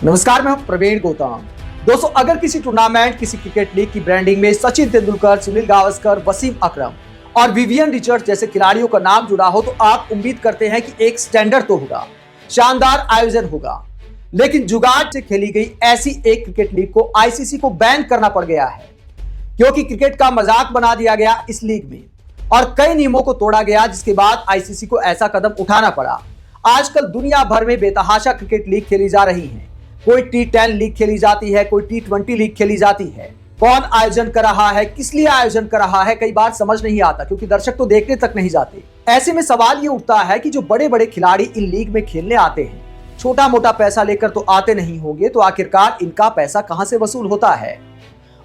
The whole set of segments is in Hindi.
नमस्कार, मैं हूं प्रवीण गौतम। दोस्तों, अगर किसी टूर्नामेंट, किसी क्रिकेट लीग की ब्रांडिंग में सचिन तेंदुलकर, सुनील गावस्कर, वसीम अकरम और विवियन रिचर्ड्स जैसे खिलाड़ियों का नाम जुड़ा हो तो आप उम्मीद करते हैं कि एक स्टैंडर्ड तो होगा, शानदार आयोजन होगा। लेकिन जुगाड़ से खेली गई ऐसी एक क्रिकेट लीग को आईसीसी को बैन करना पड़ गया है, क्योंकि क्रिकेट का मजाक बना दिया गया इस लीग में और कई नियमों को तोड़ा गया, जिसके बाद आईसीसी को ऐसा कदम उठाना पड़ा। आजकल दुनिया भर में बेतहाशा क्रिकेट लीग खेली जा रही है। कोई T10 लीग खेली जाती है, कोई T20 लीग खेली जाती है। कौन आयोजन कर रहा है, किस लिए आयोजन कर रहा है, कई बार समझ नहीं आता, क्योंकि दर्शक तो देखने तक नहीं जाते। ऐसे में सवाल ये उठता है कि जो बड़े बड़े खिलाड़ी इन लीग में खेलने आते हैं, छोटा मोटा पैसा लेकर तो आते नहीं होंगे, तो आखिरकार इनका पैसा कहां से वसूल होता है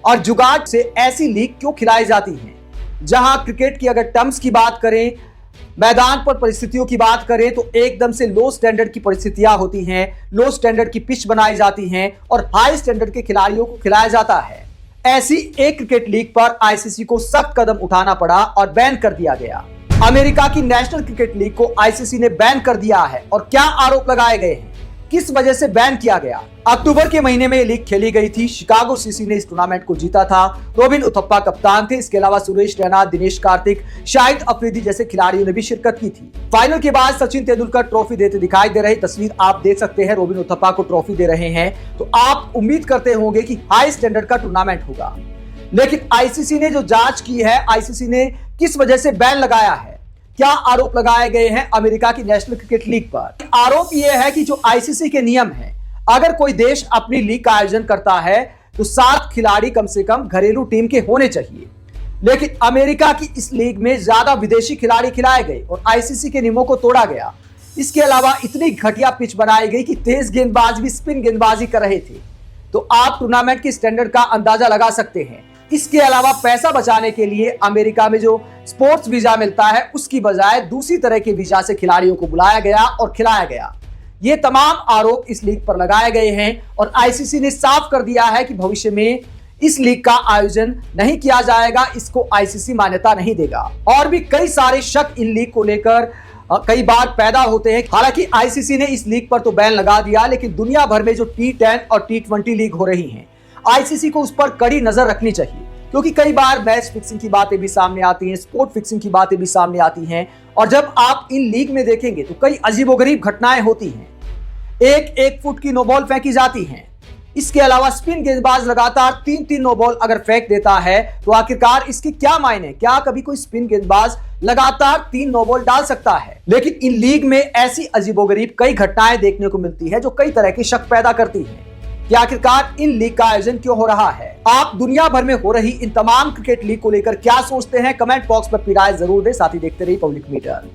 और जुगाड़ से ऐसी लीग क्यों खिलाई जाती है? जहां क्रिकेट की अगर टर्म्स की बात करें, मैदान पर परिस्थितियों की बात करें तो एकदम से लो स्टैंडर्ड की परिस्थितियां होती हैं, लो स्टैंडर्ड की पिच बनाई जाती हैं और हाई स्टैंडर्ड के खिलाड़ियों को खिलाया जाता है। ऐसी एक क्रिकेट लीग पर आईसीसी को सख्त कदम उठाना पड़ा और बैन कर दिया गया। अमेरिका की नेशनल क्रिकेट लीग को आईसीसी ने बैन कर दिया है और क्या आरोप लगाए गए हैं, किस वजह से बैन किया गया? अक्टूबर के महीने में यह लीग खेली गई थी। शिकागो सीसी ने इस टूर्नामेंट को जीता था। रोबिन उथप्पा कप्तान थे। इसके अलावा सुरेश रैना, दिनेश कार्तिक, शाहिद अफरीदी जैसे खिलाड़ियों ने भी शिरकत की थी। फाइनल के बाद सचिन तेंदुलकर ट्रॉफी देते दिखाई दे रहे। तस्वीर आप देख सकते हैं, रोबिन उथप्पा को ट्रॉफी दे रहे हैं, तो आप उम्मीद करते होंगे कि हाई स्टैंडर्ड का टूर्नामेंट होगा। लेकिन आईसीसी ने जो जांच की है, आईसीसी ने किस वजह से बैन लगाया है, क्या आरोप लगाए गए हैं अमेरिका की नेशनल क्रिकेट लीग पर? आरोप यह है कि जो आईसीसी के नियम हैं, अगर कोई देश अपनी लीग का आयोजन करता है तो 7 खिलाड़ी कम से कम घरेलू टीम के होने चाहिए। लेकिन अमेरिका की इस लीग में ज्यादा विदेशी खिलाड़ी खिलाए गए और आईसीसी के नियमों को तोड़ा गया। इसके अलावा इतनी घटिया पिच बनाई गई कि तेज गेंदबाज भी स्पिन गेंदबाजी कर रहे थे। तो आप टूर्नामेंट के स्टैंडर्ड का अंदाजा लगा सकते हैं। इसके अलावा पैसा बचाने के लिए अमेरिका में जो स्पोर्ट्स वीजा मिलता है, उसकी बजाय दूसरी तरह के वीजा से खिलाड़ियों को बुलाया गया और खिलाया गया। ये तमाम आरोप इस लीग पर लगाए गए हैं और आईसीसी ने साफ कर दिया है कि भविष्य में इस लीग का आयोजन नहीं किया जाएगा। इसको आईसीसी मान्यता नहीं देगा। और भी कई सारे शक इन लीग को लेकर कई बार पैदा होते हैं। हालांकि आईसीसी ने इस लीग पर तो बैन लगा दिया, लेकिन दुनिया भर में जो T10 और T20 लीग हो रही हैं, आईसीसी को उस पर कड़ी नजर रखनी चाहिए, क्योंकि कई बार मैच फिक्सिंग की बातें भी सामने आती हैं, स्पोर्ट फिक्सिंग की बातें भी सामने आती हैं। और जब आप इन लीग में देखेंगे तो कई अजीबोगरीब घटनाएं होती हैं। एक फुट की नो बॉल फेंकी जाती हैं। इसके अलावा स्पिन गेंदबाज लगातार 3-3 नो बॉल अगर फेंक देता है तो आखिरकार इसके क्या मायने? क्या कभी कोई स्पिन गेंदबाज लगातार 3 नो बॉल डाल सकता है? लेकिन इन लीग में ऐसी अजीबोगरीब कई घटनाएं देखने को मिलती है जो कई तरह के शक पैदा करती है कि आखिरकार इन लीग का आयोजन क्यों हो रहा है। आप दुनिया भर में हो रही इन तमाम क्रिकेट लीग को लेकर क्या सोचते हैं? कमेंट बॉक्स पर अपनी राय जरूर दें। साथ ही देखते रहिए पब्लिक मीटर।